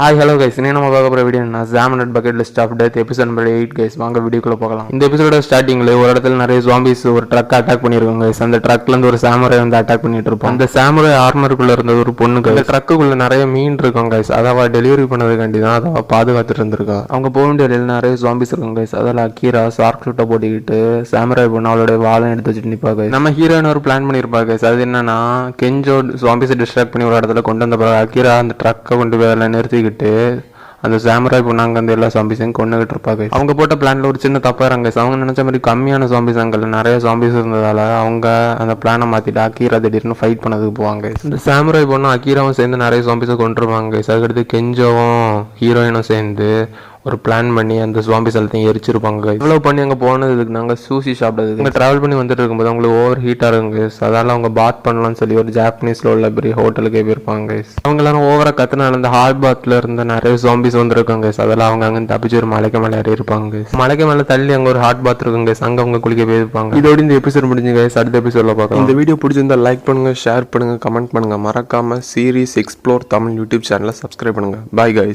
Hi hello guys, இன்னும் நம்ம பார்க்க போகிற வீடியோ என்ன ஜாமனட் bucket list of death episode number 8 guys. வாங்க வீடியோக்குள்ள போகலாம். இந்த எபிசோட ஸ்டார்டிங்ல ஒரு இடத்துல நிறைய ஜாம்பிஸ் ஒரு ட்ரக் அட்டாக் பண்ணிருக்காங்க கைஸ். அந்த ட்ரக்ல இருந்து ஒரு சாமுராய் வந்து அட்டாக் பண்ணிட்டு இருப்போம். அந்த சாமுராய் ஆர்மருக்குள்ள இருந்த ஒரு பொண்ணு கைஸ். அந்த ட்ரக்குக்குள்ள நிறைய மீன் இருக்கும் கைஸ். அதை டெலிவரி பண்ணதுக்காண்டி தான் அதை பாதுகாத்துட்டு இருந்திருக்கா. அவங்க போக வேண்டிய இடையில நிறைய ஜாம்பிஸ் இருக்கும் கைஸ். அதில் அக்கீரா ஷார்க் ஷூட்டை போட்டிக்கிட்டு சாமுராய் பொண்ணு அவளோட வாழை எடுத்து வச்சுட்டு நிப்பா கைஸ். நம்ம ஹீரோயின் ஒரு பிளான் பண்ணிருப்பா கைஸ். அது என்னன்னா, கெஞ்சோ ஜாம்பிஸை டிஸ்ட்ராக்ட் பண்ணி ஒரு இடத்துல கொண்டு வந்த பிறகு அக்கீரா அந்த ட்ரக்கை கொண்டு போய் அதில் நிறுத்திக்கிட்டு அந்த சாமுராய் பொண்ணாங்க அந்த எல்லா ஜாம்பிஸையும் கொண்டுகிட்டு இருப்பாங்க. அவங்க போட்ட பிளான்ல ஒரு சின்ன தப்பா இருங்க. அவங்க நினைச்ச மாதிரி கம்மியான ஜாம்பிஸ் அங்கே நிறைய ஜாம்பிஸ் இருந்ததால அவங்க அந்த பிளானை மாத்திட்டு அக்கீரா திடீர்னு ஃபைட் பண்ணதுக்கு போவாங்க. இந்த சாமுராய் பொண்ணும் அக்கீராவும் சேர்ந்து நிறைய ஜாம்பிஸை கொண்டுருவாங்க. அதுக்கடுத்து கெஞ்சோவும் ஹீரோயினும் சேர்ந்து ஒரு பிளான் பண்ணி அந்த ஜாம்பிஸ் எல்லாத்தையும் எரிச்சிருப்பாங்க. இவ்வளோ பண்ணி அங்கே போனதுக்கு நாங்கள் சூசி சாப்பிட்டதுக்கு அங்கே ட்ராவல் பண்ணி வந்துட்டு இருக்கும்போது அவங்களுக்கு ஓவர் ஹீட்டாக இருக்குங்க. அதால அவங்க பாத் பண்ணலாம்னு சொல்லி ஒரு ஜாப்பனீஸில் உள்ள பெரிய ஹோட்டலுக்கே போயிருப்பாங்க. அவங்க எல்லாரும் ஓவராக கத்துனால அந்த ஹாட் பாத்தில் இருந்த நிறைய ஜாம்பிஸ் வந்துருக்காங்க. அதெல்லாம் அவங்க அங்கே தப்பிச்சு ஒரு மலைக்கு மேலே ஏறி இருப்பாங்க. மலைக்கு மேலே தள்ளி அங்கே ஒரு ஹாட் பாத் இருக்குங்க. அங்கே அவங்க குளிக்க போயிருப்பாங்க. இதோட இந்த எபிசோட் முடிஞ்சு கைஸ். அடுத்த எபிசோட்ல பார்க்கலாம். இந்த வீடியோ பிடிச்சிருந்தா லைக் பண்ணுங்க, ஷேர் பண்ணுங்க, கமெண்ட் பண்ணுங்க. மறக்காம சீரிஸ் எக்ஸ்ப்ளோர் தமிழ் யூடியூப் சேனலை சப்ஸ்கிரைப் பண்ணுங்க. Bye guys.